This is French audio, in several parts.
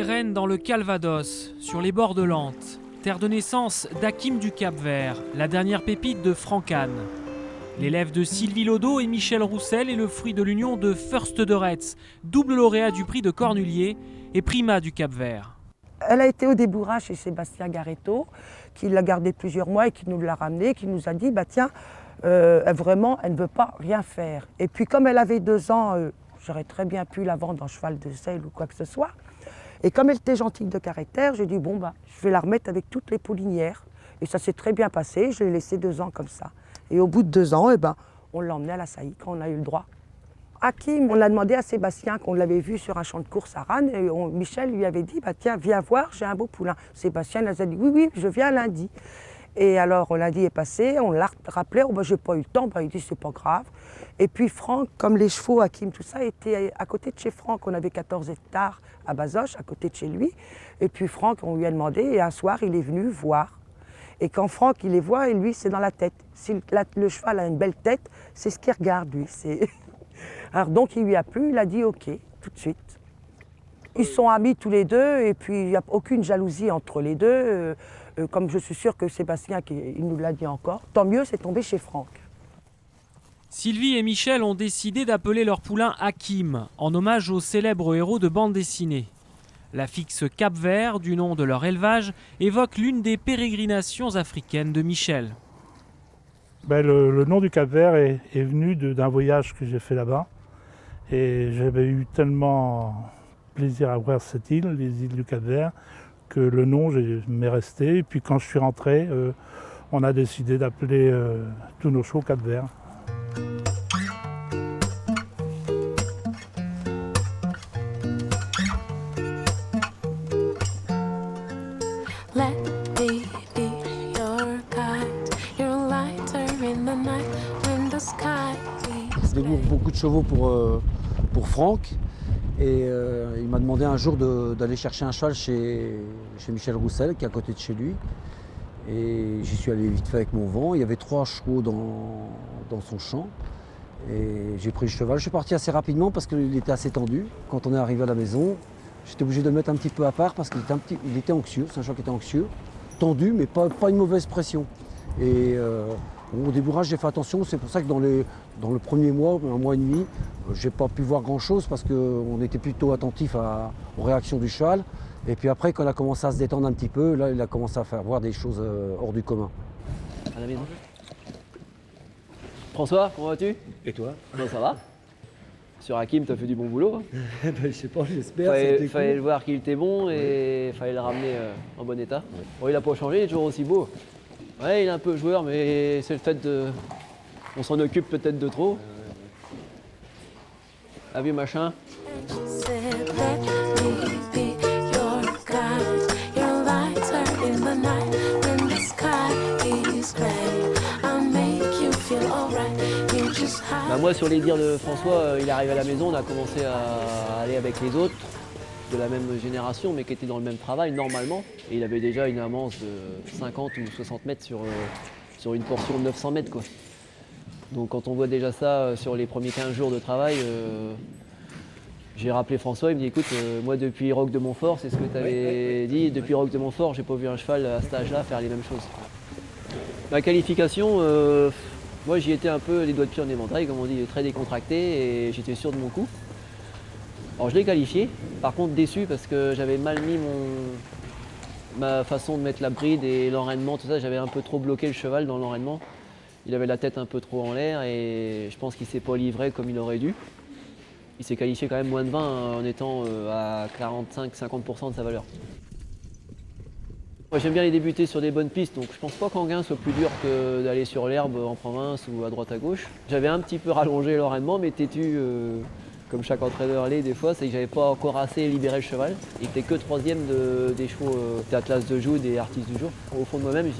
graines dans le Calvados, sur les bords de l'Ante. Terre de naissance d'Hakim du Cap-Vert, la dernière pépite de Franck Anne. L'élève de Sylvie Laudeau et Michel Roussel est le fruit de l'union de Fürst de Retz, double lauréat du prix de Cornulier et prima du Cap-Vert. Elle a été au débourrage chez Sébastien Garetto, qui l'a gardée plusieurs mois et qui nous l'a ramenée, qui nous a dit tiens, vraiment, elle ne veut pas rien faire. Et puis comme elle avait 2 ans, j'aurais très bien pu la vendre en cheval de selle ou quoi que ce soit. Et comme elle était gentille de caractère, j'ai dit je vais la remettre avec toutes les poulinières. Et ça s'est très bien passé, je l'ai laissée 2 ans comme ça. Et au bout de 2 ans, on l'a emmenée à la saillie quand on a eu le droit. Hakim, on l'a demandé à Sébastien, qu'on l'avait vu sur un champ de course à Rannes, et Michel lui avait dit tiens, viens voir, j'ai un beau poulain. Sébastien nous a dit oui, je viens lundi. Et alors lundi est passé, on l'a rappelé, j'ai pas eu le temps, il dit c'est pas grave. Et puis Franck, comme les chevaux, Hakim, tout ça, était à côté de chez Franck. On avait 14 hectares à Bazoches, à côté de chez lui. Et puis Franck, on lui a demandé, et un soir, il est venu voir. Et quand Franck, il les voit, et lui, c'est dans la tête. Si le cheval a une belle tête, c'est ce qu'il regarde, lui. Alors donc, il lui a plu, il a dit OK, tout de suite. Ils sont amis tous les deux, et puis il n'y a aucune jalousie entre les deux. Comme je suis sûre que Sébastien, il nous l'a dit encore, tant mieux, c'est tombé chez Franck. Sylvie et Michel ont décidé d'appeler leur poulain Hakim, en hommage au célèbre héros de bande dessinée. L'affixe Cap-Vert, du nom de leur élevage, évoque l'une des pérégrinations africaines de Michel. Le nom du Cap-Vert est venu d'un voyage que j'ai fait là-bas. Et j'avais eu tellement plaisir à voir cette île, les îles du Cap-Vert, que le nom m'est resté. Et puis quand je suis rentré, on a décidé d'appeler tous nos chevaux Cap-Vert. Je débourre beaucoup de chevaux pour Franck. Et il m'a demandé un jour d'aller chercher un cheval chez Michel Roussel, qui est à côté de chez lui. Et j'y suis allé vite fait avec mon vent. Il y avait 3 chevaux dans son champ. Et j'ai pris le cheval. Je suis parti assez rapidement parce qu'il était assez tendu. Quand on est arrivé à la maison, j'étais obligé de le mettre un petit peu à part parce qu'il était anxieux. C'est un cheval qui était anxieux, tendu, mais pas une mauvaise pression. Et au débourrage, j'ai fait attention. C'est pour ça que dans le premier mois, 1 mois et demi, j'ai pas pu voir grand-chose parce qu'on était plutôt attentif aux réactions du cheval. Et puis après, quand il a commencé à se détendre un petit peu, là, il a commencé à faire voir des choses hors du commun. À la maison. François, comment vas-tu? Et toi? Bon, ça va? Sur Hakim, t'as fait du bon boulot. Je sais pas, j'espère. Fallait le voir qu'il était bon et fallait le ramener en bon état. Ouais. Bon, il a pas changé, il est toujours aussi beau. Ouais, il est un peu joueur, mais c'est le fait on s'en occupe peut-être de trop. Ah oui, machin. Moi, sur les dires de François, il est arrivé à la maison, on a commencé à aller avec les autres de la même génération, mais qui étaient dans le même travail normalement. Et il avait déjà une avance de 50 ou 60 mètres sur une portion de 900 mètres, quoi. Donc quand on voit déjà ça sur les premiers 15 jours de travail, j'ai rappelé François, il me dit écoute, moi depuis Roque de Montfort, c'est ce que tu avais dit, depuis Roque de Montfort, j'ai pas vu un cheval à cet âge-là faire les mêmes choses. Ma qualification, moi j'y étais un peu les doigts de pied en éventail, comme on dit, très décontracté et j'étais sûr de mon coup. Alors je l'ai qualifié, par contre déçu parce que j'avais mal mis ma façon de mettre la bride et l'enraînement, tout ça, j'avais un peu trop bloqué le cheval dans l'enraînement. Il avait la tête un peu trop en l'air et je pense qu'il ne s'est pas livré comme il aurait dû. Il s'est qualifié quand même moins de 20 en étant à 45-50% de sa valeur. Moi, j'aime bien les débuter sur des bonnes pistes, donc je pense pas qu'Anguin soit plus dur que d'aller sur l'herbe en province ou à droite à gauche. J'avais un petit peu rallongé l'enraînement, mais têtu, comme chaque entraîneur l'est des fois, c'est que j'avais pas encore assez libéré le cheval. Il était que 3e des chevaux Atlas de Joux, des artistes du jour. Au fond de moi-même,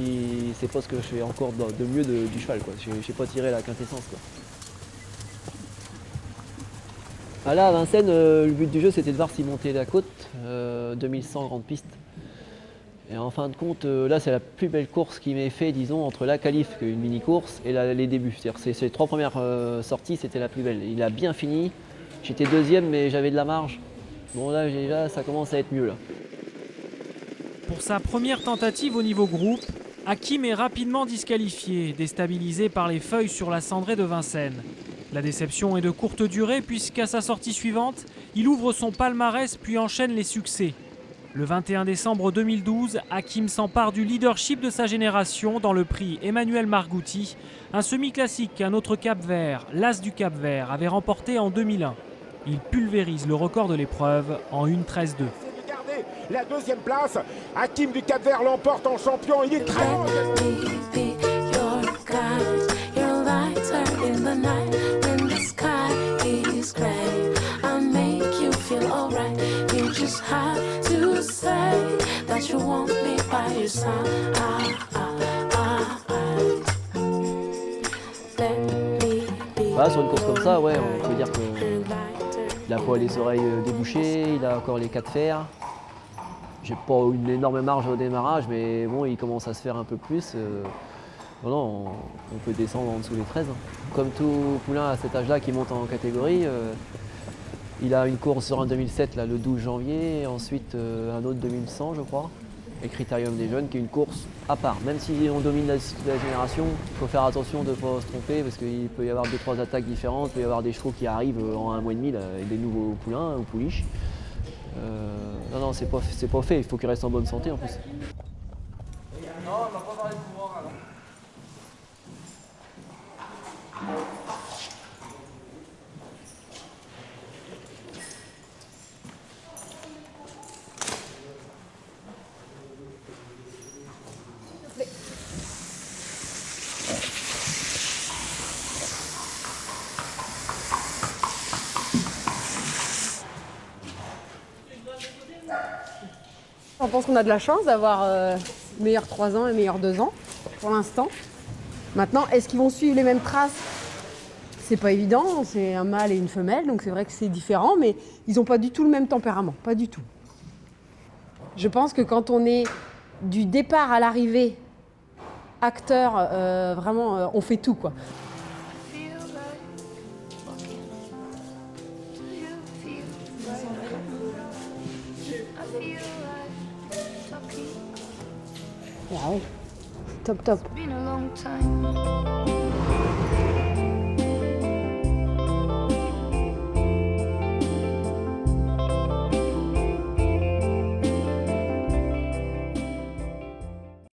c'est pas ce que je fais encore de mieux du cheval, quoi. J'ai pas tiré la quintessence, quoi. Ah là, à Vincennes, le but du jeu, c'était de voir s'il montait la côte, 2100 grandes pistes. Et en fin de compte, là, c'est la plus belle course qu'il m'ait fait, disons, entre la qualif, qui est une mini-course, et les débuts. C'est-à-dire ces 3 premières sorties, c'était la plus belle. Il a bien fini. J'étais 2e, mais j'avais de la marge. Bon, là, ça commence à être mieux, là. Pour sa première tentative au niveau groupe, Hakim est rapidement disqualifié, déstabilisé par les feuilles sur la cendrée de Vincennes. La déception est de courte durée puisqu'à sa sortie suivante, il ouvre son palmarès puis enchaîne les succès. Le 21 décembre 2012, Hakim s'empare du leadership de sa génération dans le prix Emmanuel Margouti, un semi-classique qu'un autre Cap-Vert, l'As du Cap-Vert, avait remporté en 2001. Il pulvérise le record de l'épreuve en 1:13.2. Regardez, la deuxième place, Hakim du Cap-Vert l'emporte en champion, il est très bon. Voilà, sur une course comme ça, ouais, on peut dire qu'il a pas les oreilles débouchées, il a encore les 4 fers. J'ai pas une énorme marge au démarrage, mais bon, il commence à se faire un peu plus. Voilà, on peut descendre en dessous les 13. Comme tout poulain à cet âge-là qui monte en catégorie, il a une course sur un 2007 là, le 12 janvier, et ensuite un autre 2100 je crois, et Critérium des jeunes qui est une course à part. Même si on domine la génération, il faut faire attention de ne pas se tromper parce qu'il peut y avoir 2-3 attaques différentes, il peut y avoir des chevaux qui arrivent en 1 mois et demi là, et des nouveaux poulains ou pouliches. Non, c'est pas fait, il faut qu'il reste en bonne santé en plus. On pense qu'on a de la chance d'avoir meilleur 3 ans et meilleur 2 ans pour l'instant. Maintenant, est-ce qu'ils vont suivre les mêmes traces? C'est pas évident, c'est un mâle et une femelle, donc c'est vrai que c'est différent, mais ils n'ont pas du tout le même tempérament, pas du tout. Je pense que quand on est du départ à l'arrivée, acteur, vraiment, on fait tout, quoi. Ah oui, top top.